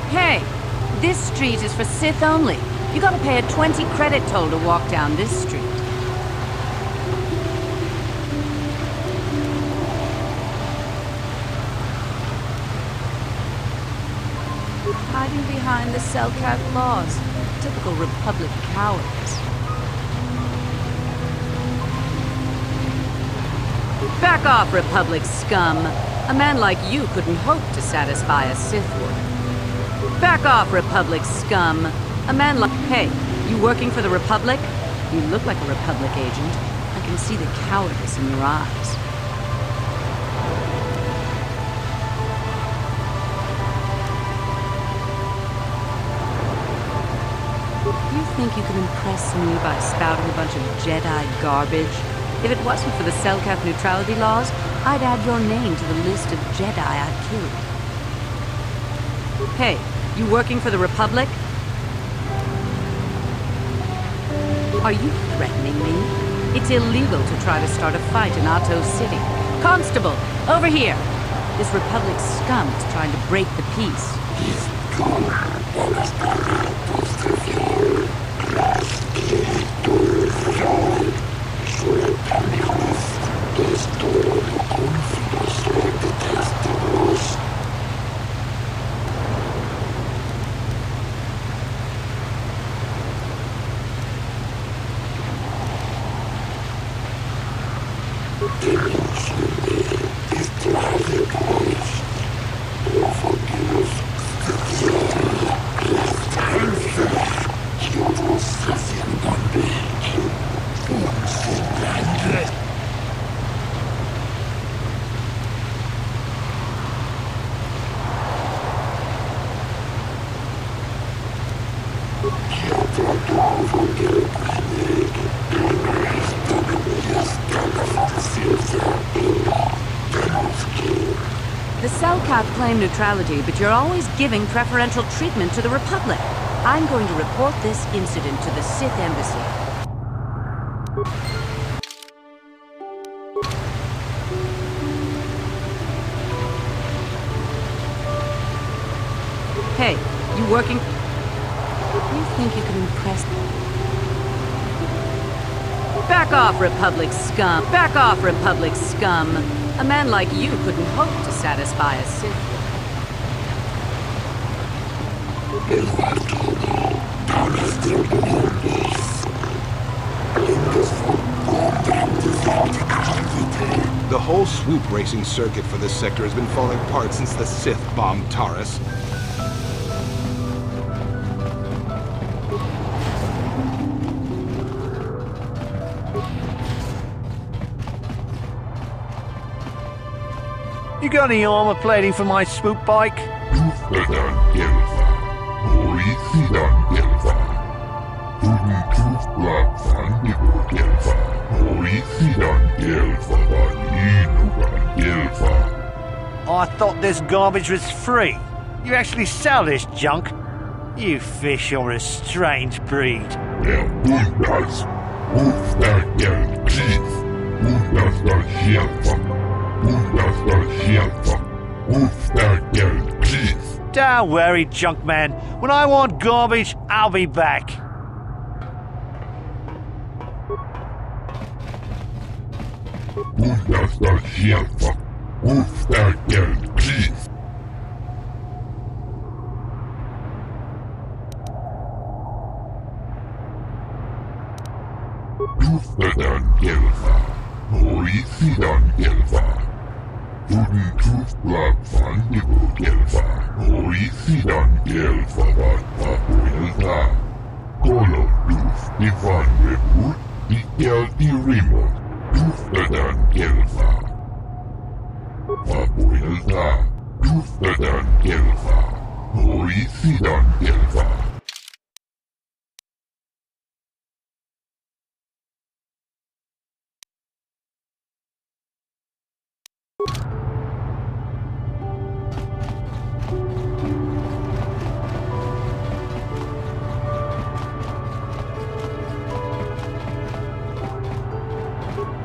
Hey, this street is for Sith only. You gotta pay a 20 credit toll to walk down this street. Hiding behind the Selkath laws. Typical Republic cowards. Back off, Republic scum. A man like you couldn't hope to satisfy a Sith Lord. Back off, Republic scum. A man like... Hey, you working for the Republic? You look like a Republic agent. I can see the cowardice in your eyes. You think you can impress me by spouting a bunch of Jedi garbage? If it wasn't for the Selkath neutrality laws, I'd add your name to the list of Jedi I've killed. Hey, you working for the Republic? Are you threatening me? It's illegal to try to start a fight in Atto City. Constable, over here! This Republic scum is trying to break the peace. The Selkath claim neutrality, but you're always giving preferential treatment to the Republic. I'm going to report this incident to the Sith Embassy. Hey, you working? You think you can impress me? Back off, Republic scum! Back off, Republic scum! A man like you couldn't hope to satisfy a Sith. The whole swoop racing circuit for this sector has been falling apart since the Sith bombed Taurus. You got any armor plating for my swoop bike? I thought this garbage was free. You actually sell this junk? You fish are a strange breed. Don't worry, junk man. When I want garbage, I'll be back.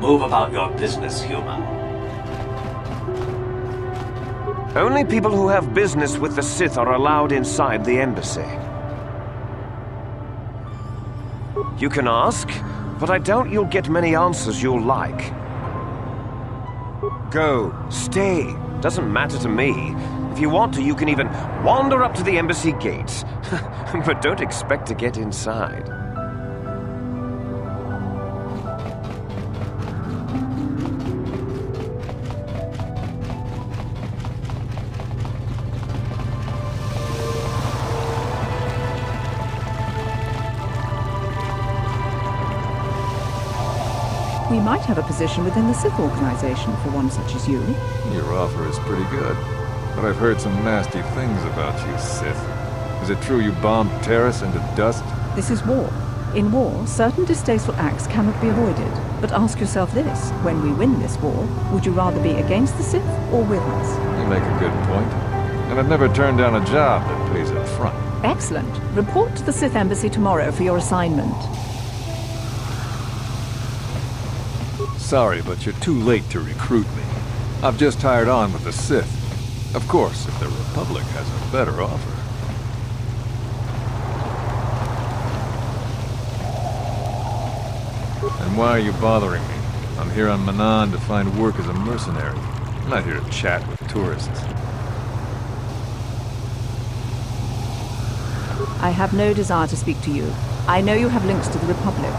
Move about your business, human. Only people who have business with the Sith are allowed inside the embassy. You can ask, but I doubt you'll get many answers you'll like. Go, stay, doesn't matter to me. If you want to, you can even wander up to the embassy gates. But don't expect to get inside. We might have a position within the Sith organization for one such as you. Your offer is pretty good. But I've heard some nasty things about you, Sith. Is it true you bombed Terrace into dust? This is war. In war, certain distasteful acts cannot be avoided. But ask yourself this, when we win this war, would you rather be against the Sith or with us? You make a good point. And I've never turned down a job that pays up front. Excellent. Report to the Sith Embassy tomorrow for your assignment. Sorry, but you're too late to recruit me. I've just hired on with the Sith. Of course, if the Republic has a better offer. And why are you bothering me? I'm here on Manaan to find work as a mercenary. I'm not here to chat with tourists. I have no desire to speak to you. I know you have links to the Republic.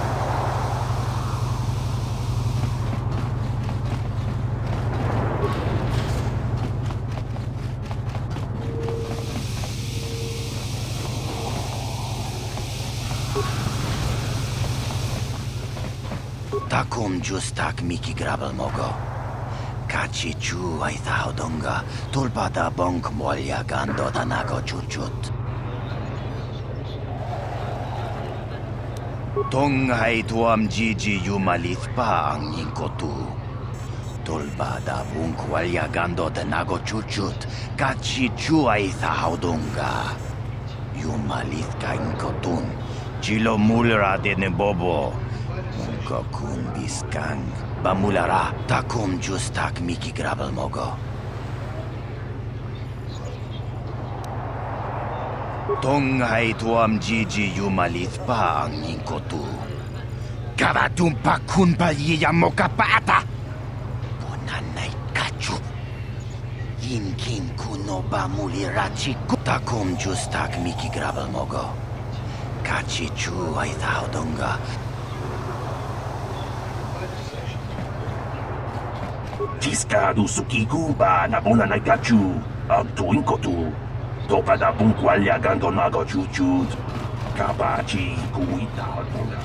Takum justak miki grabel mogo. Kachi chu ay donga tulpada bonk molya gando danago chuchut. Tong ay tuam jiji yumalith pa ang ninkotu. Tulpada bonk molya gando danago chuchut. Kachi chu ay donga. Yumalith ka inkotun. Chilo mulra de nebobo. Kokun biskang bamulara takum justak miki grabel mogo. Tong ay tuam jiji yumalith pa ang ninkotu. Karatumpa kun palyiya mokapata. Punanay kachu. Yinkin kuno bamulirachi takum justak miki grabel mogo. Kachi chu ay donga. Tiska du sukiku ba nabuna na gachu ang tuwing ko tu. Toka na bungkwalya gando nago chuchut. Kabachi kuita na.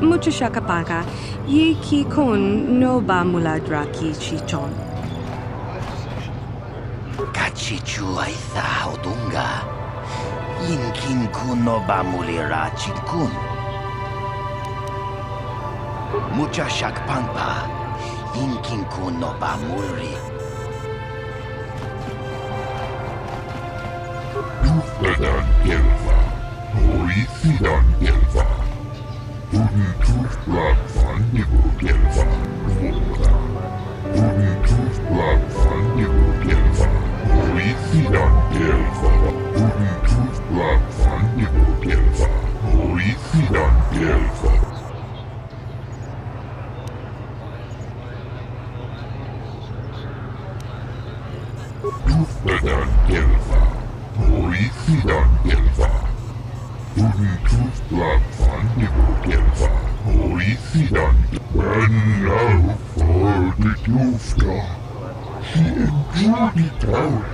Mucho shakapaka, ye ki kun no ba muladra ki chichon. Kachichu aitha haudunga. Inkin kun no ba mulira chinkun. Mucha shakpampa. Inkin kun no ba mulri. Nufladan gelva. Horicidan gelva. Untusplan van nivo gelva. Ruoda. Untusplan van nivo gelva. Horicidan gelva. Untusplan van nivo gelva. Horicidan gelva. dan elva, polisi dan elva. Untuk lapan elva, polisi dan Manaan for the Lufta. He endured it out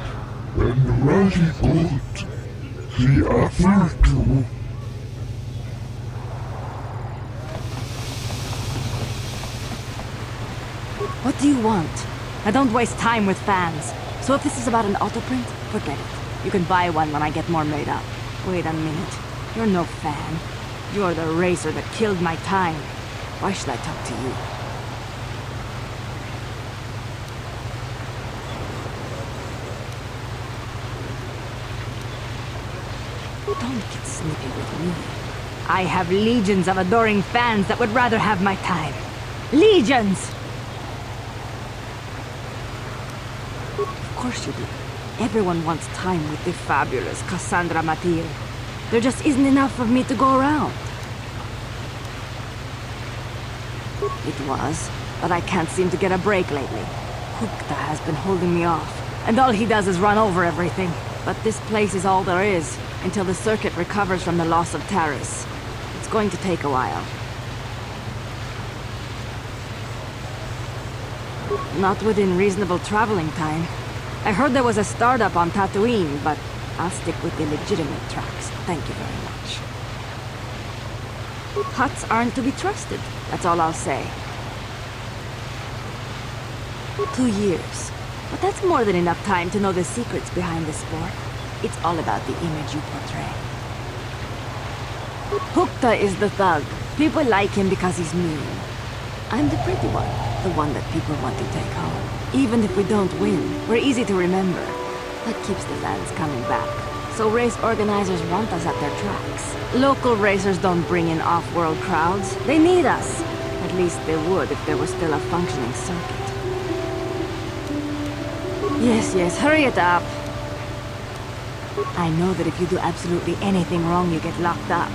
and really good. The other two. What do you want? I don't waste time with fans. So if this is about an autoprint, forget it. You can buy one when I get more made up. Wait a minute. You're no fan. You're the racer that killed my time. Why should I talk to you? Don't get snippy with me. I have legions of adoring fans that would rather have my time. Legions! Of course you do. Everyone wants time with the fabulous Cassandra Matir. There just isn't enough of me to go around. It was, but I can't seem to get a break lately. Hukta has been holding me off, and all he does is run over everything. But this place is all there is, until the circuit recovers from the loss of Taris. It's going to take a while. Not within reasonable traveling time. I heard there was a startup on Tatooine, but I'll stick with the legitimate tracks. Thank you very much. Huts aren't to be trusted, that's all I'll say. 2 years. But that's more than enough time to know the secrets behind the sport. It's all about the image you portray. Hukta is the thug. People like him because he's mean. I'm the pretty one, the one that people want to take home. Even if we don't win, we're easy to remember. That keeps the fans coming back. So race organizers want us at their tracks. Local racers don't bring in off-world crowds. They need us. At least they would if there was still a functioning circuit. Yes, hurry it up. I know that if you do absolutely anything wrong, you get locked up.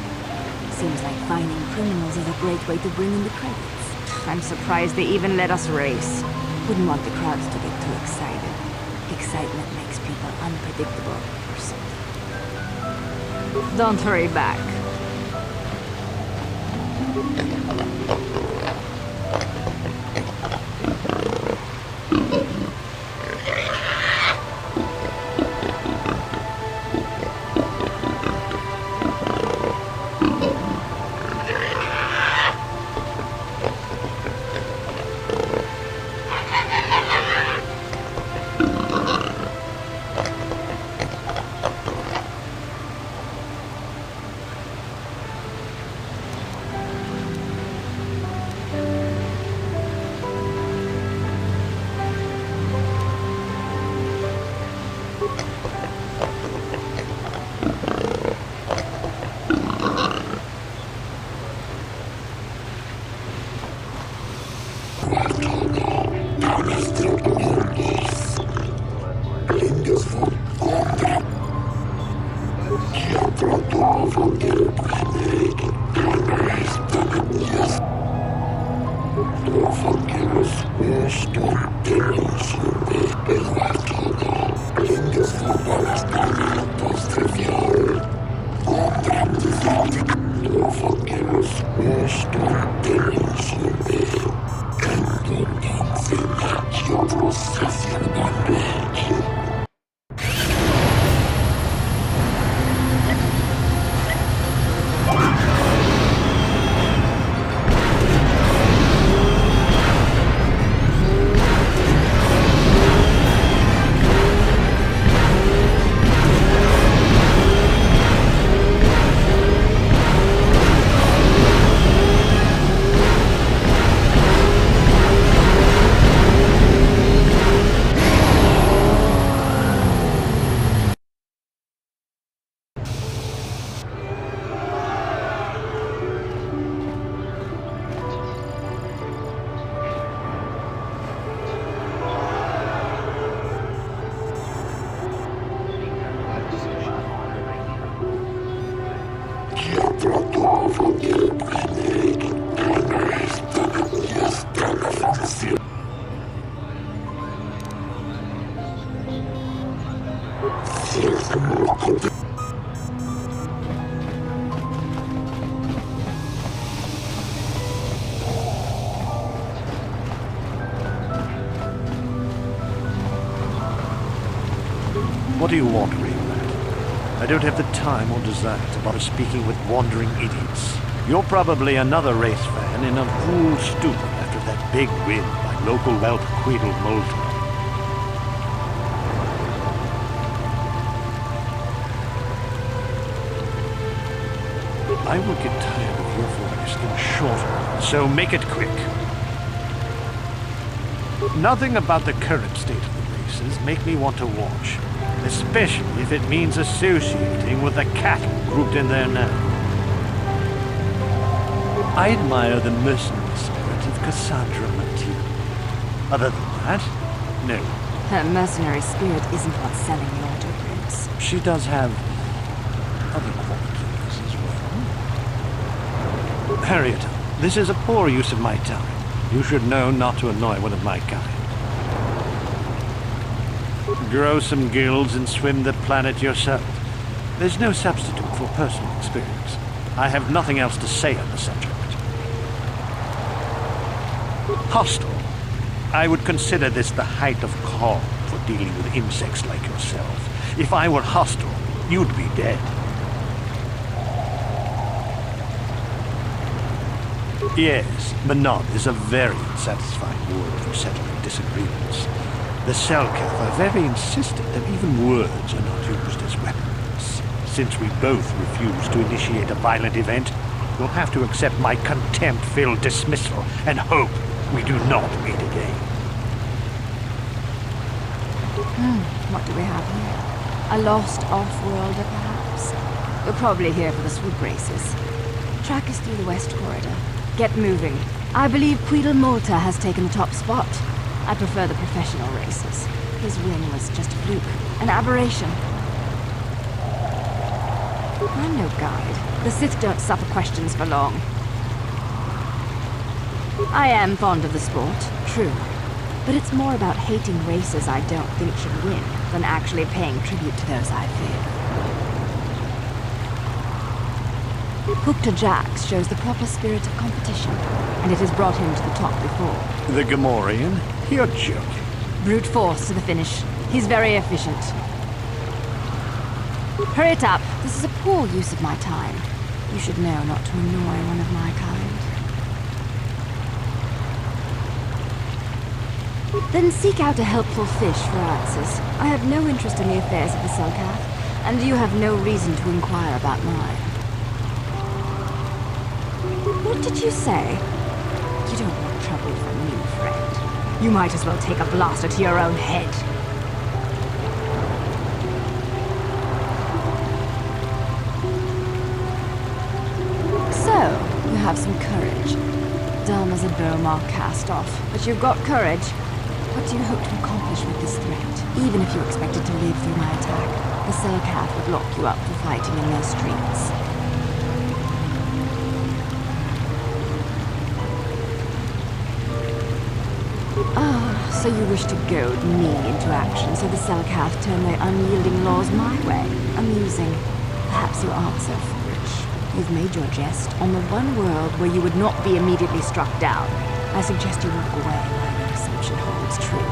Seems like finding criminals is a great way to bring in the credits. I'm surprised they even let us race. Wouldn't want the crowds to get too excited. Excitement makes people unpredictable or something. Don't hurry back. What do you want, Ringrat? I don't have the time or desire to bother speaking with wandering idiots. You're probably another race fan in a cool stupor after that big win by local whelp Queedle Moulton. I will get tired of your voice in short order, so make it quick. Nothing about the current state of the races make me want to watch, especially if it means associating with the cattle grouped in there now. I admire the mercenary spirit of Cassandra Mantienen. Other than that, no. Her mercenary spirit isn't what's selling the auto prints. She does have other qualities as well. Harriet, this is a poor use of my time. You should know not to annoy one of my kind. Grow some gills and swim the planet yourself. There's no substitute for personal experience. I have nothing else to say on the subject. Hostile. I would consider this the height of calm for dealing with insects like yourself. If I were hostile, you'd be dead. Yes, Manaan is a very unsatisfying word for settling disagreements. The Selkath are very insistent that even words are not used as weapons. Since we both refuse to initiate a violent event, you'll have to accept my contempt-filled dismissal and hope we do not meet again. What do we have here? A lost off-worlder, perhaps? You're probably here for the swoop races. Track is through the west corridor. Get moving. I believe Queedle Moulton has taken the top spot. I prefer the professional races. His win was just a fluke, an aberration. I'm no guide. The Sith don't suffer questions for long. I am fond of the sport, true. But it's more about hating races I don't think should win than actually paying tribute to those I fear. Hooked Jax shows the proper spirit of competition, and it has brought him to the top before. The Gamorrean? You're joking. Brute force to the finish. He's very efficient. Hurry it up. This is a poor use of my time. You should know not to annoy one of my kind. Then seek out a helpful fish for answers. I have no interest in the affairs of the Selkath, and you have no reason to inquire about mine. What did you say? You don't want trouble from me, friend. You might as well take a blaster to your own head. So, you have some courage. Dumb as a bowmark cast off, but you've got courage. What do you hope to accomplish with this threat? Even if you expected to live through my attack, the Selkath would lock you up for fighting in their streets. So you wish to goad me into action so the Selkath turn their unyielding laws my way. Amusing. Perhaps you aren't so foolish. You've made your jest on the one world where you would not be immediately struck down. I suggest you walk away while your assumption holds true.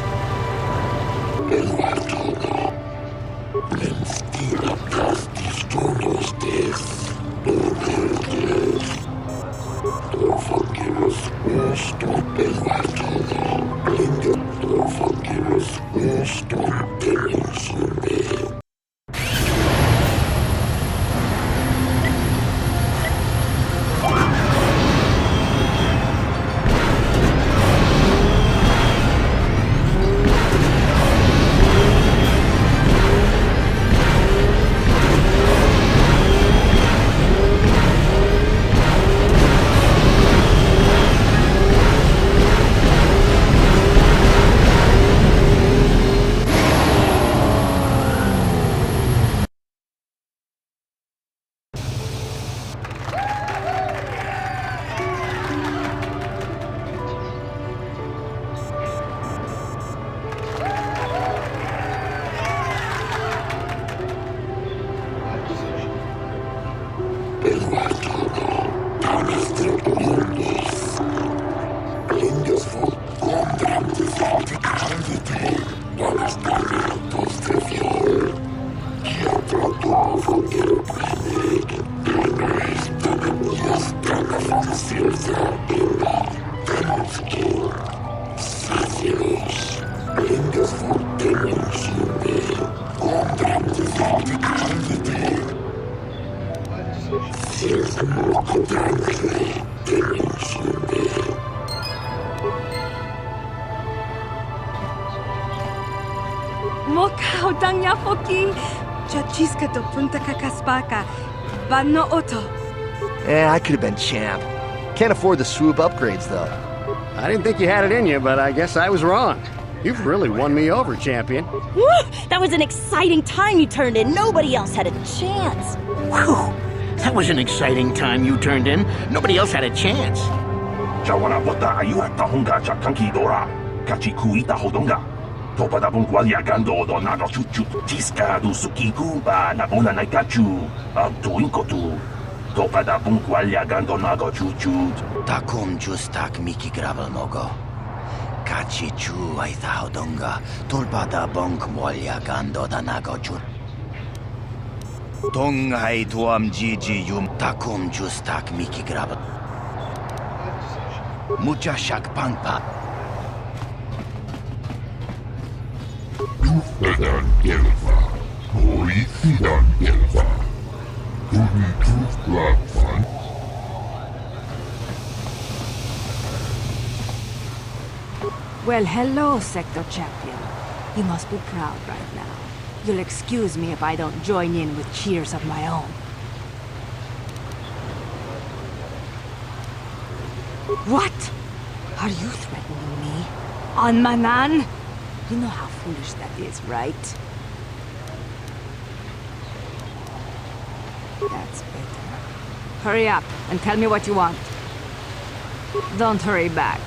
Mokau dangya foki. Chachiska do punta kakaspaka. Bano oto. I could have been champ. Can't afford the swoop upgrades, though. I didn't think you had it in you, but I guess I was wrong. You've really won me over, champion. Woo! That was an exciting time you turned in. Nobody else had a chance. Whew! That was an exciting time you turned in. Nobody else had a chance. Jawana bota ayuha tahunga chakanki dora. Kachikuita hodonga. Topa da bungualia gando do nago chuchu. Tiska du sukiku ba nabuna naikachu. Tuinkotu. Topa da bungualia gando nago chuchu. Takum justak miki gravel mogo. Kachi chu aitha hodonga. Tolpa da bunk molia gando da nago chuchu. Tongai tuam jiji yum takum justak miki gravel. Mucha shak pangpa. Tuftadan gelva, Horithidan gelva, Tuni Tuftlapfan. Well, hello, Sector Champion. You must be proud right now. You'll excuse me if I don't join in with cheers of my own. What? Are you threatening me? On Manaan? You know how foolish that is, right? That's better. Hurry up and tell me what you want. Don't hurry back.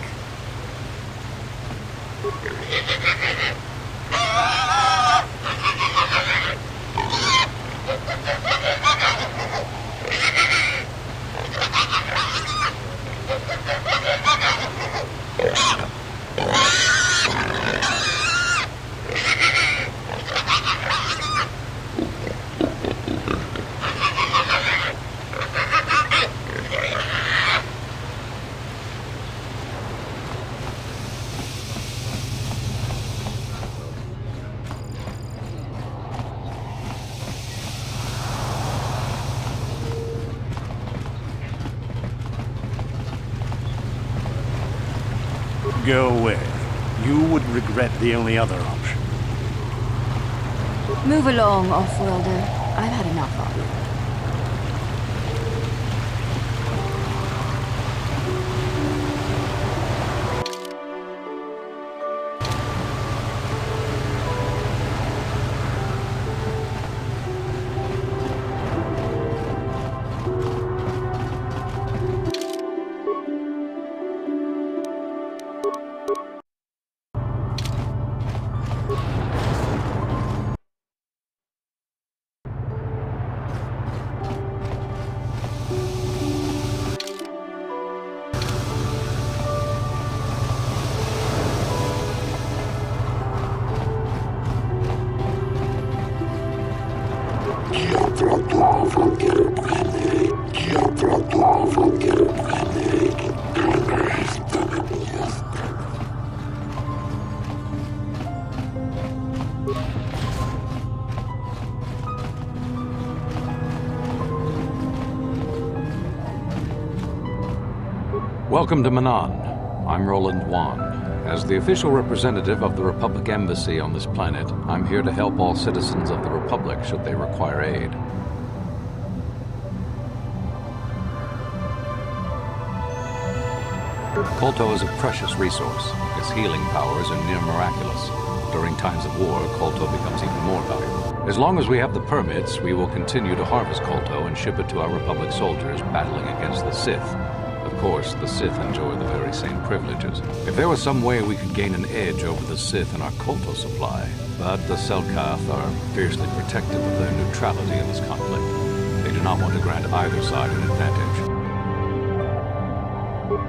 Go away. You would regret the only other option. Move along, off-worlder. I've had enough of you. Welcome to Manaan. I'm Roland Wan. As the official representative of the Republic Embassy on this planet, I'm here to help all citizens of the Republic should they require aid. Kolto is a precious resource. Its healing powers are near miraculous. During times of war, Kolto becomes even more valuable. As long as we have the permits, we will continue to harvest Kolto and ship it to our Republic soldiers battling against the Sith. Of course, the Sith enjoy the very same privileges. If there was some way we could gain an edge over the Sith in our Kolto supply, but the Selkath are fiercely protective of their neutrality in this conflict. They do not want to grant either side an advantage.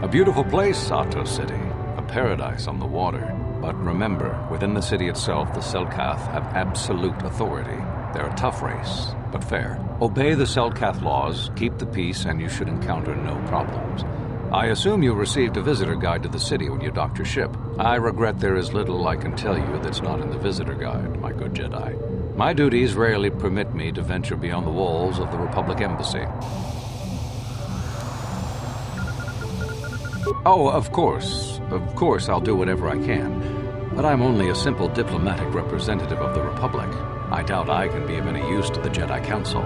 A beautiful place, Sato City. A paradise on the water. But remember, within the city itself, the Selkath have absolute authority. They're a tough race, but fair. Obey the Selkath laws, keep the peace, and you should encounter no problems. I assume you received a visitor guide to the city when you docked your ship. I regret there is little I can tell you that's not in the visitor guide, my good Jedi. My duties rarely permit me to venture beyond the walls of the Republic Embassy. Oh, of course. Of course I'll do whatever I can. But I'm only a simple diplomatic representative of the Republic. I doubt I can be of any use to the Jedi Council.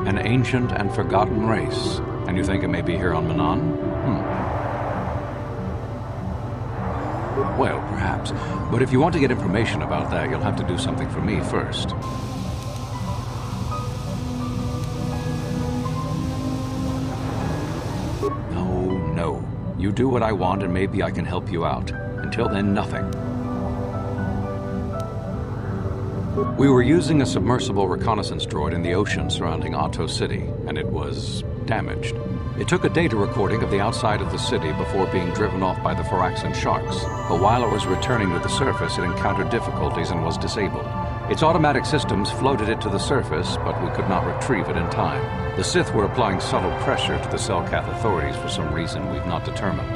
An ancient and forgotten race. And you think it may be here on Manaan? Well, perhaps. But if you want to get information about that, you'll have to do something for me first. No. You do what I want and maybe I can help you out. Until then, nothing. We were using a submersible reconnaissance droid in the ocean surrounding Otto City, and it was damaged. It took a data recording of the outside of the city before being driven off by the Phyraxan sharks. But while it was returning to the surface, it encountered difficulties and was disabled. Its automatic systems floated it to the surface, but we could not retrieve it in time. The Sith were applying subtle pressure to the Selkath authorities for some reason we've not determined,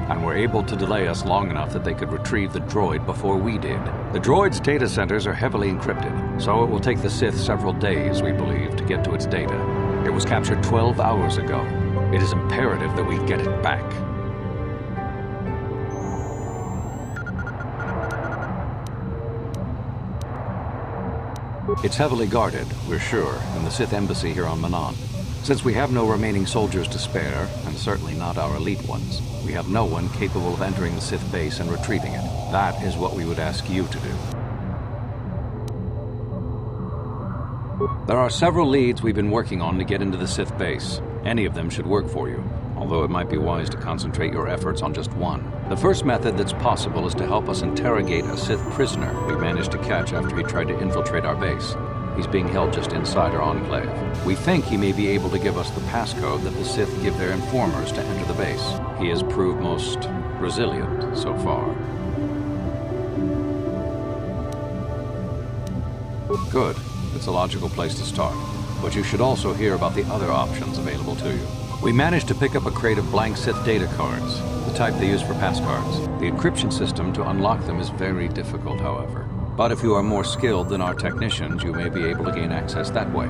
and were able to delay us long enough that they could retrieve the droid before we did. The droid's data centers are heavily encrypted, so it will take the Sith several days, we believe, to get to its data. It was captured 12 hours ago. It is imperative that we get it back. It's heavily guarded, we're sure, in the Sith embassy here on Manaan. Since we have no remaining soldiers to spare, and certainly not our elite ones, we have no one capable of entering the Sith base and retrieving it. That is what we would ask you to do. There are several leads we've been working on to get into the Sith base. Any of them should work for you, although it might be wise to concentrate your efforts on just one. The first method that's possible is to help us interrogate a Sith prisoner we managed to catch after he tried to infiltrate our base. He's being held just inside our enclave. We think he may be able to give us the passcode that the Sith give their informers to enter the base. He has proved most resilient so far. Good. It's a logical place to start. But you should also hear about the other options available to you. We managed to pick up a crate of blank Sith data cards, the type they use for pass cards. The encryption system to unlock them is very difficult, however. But if you are more skilled than our technicians, you may be able to gain access that way.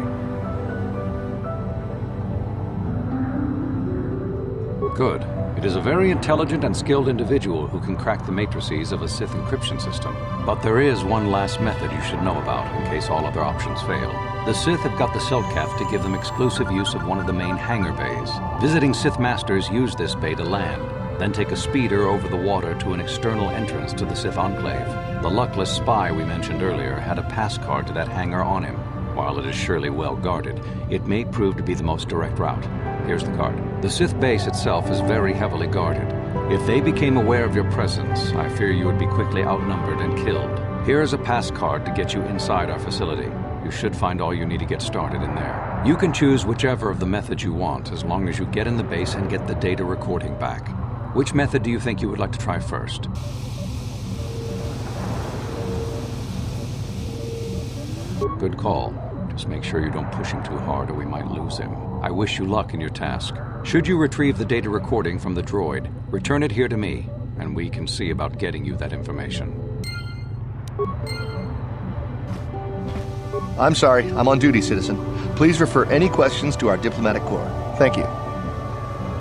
Good. It is a very intelligent and skilled individual who can crack the matrices of a Sith encryption system. But there is one last method you should know about in case all other options fail. The Sith have got the Selkath to give them exclusive use of one of the main hangar bays. Visiting Sith Masters use this bay to land, then take a speeder over the water to an external entrance to the Sith Enclave. The luckless spy we mentioned earlier had a pass card to that hangar on him. While it is surely well guarded, it may prove to be the most direct route. Here's the card. The Sith base itself is very heavily guarded. If they became aware of your presence, I fear you would be quickly outnumbered and killed. Here is a pass card to get you inside our facility. You should find all you need to get started in there. You can choose whichever of the methods you want, as long as you get in the base and get the data recording back. Which method do you think you would like to try first? Good call. Just make sure you don't push him too hard or we might lose him. I wish you luck in your task. Should you retrieve the data recording from the droid, return it here to me, and we can see about getting you that information. I'm sorry, I'm on duty, citizen. Please refer any questions to our diplomatic corps. Thank you.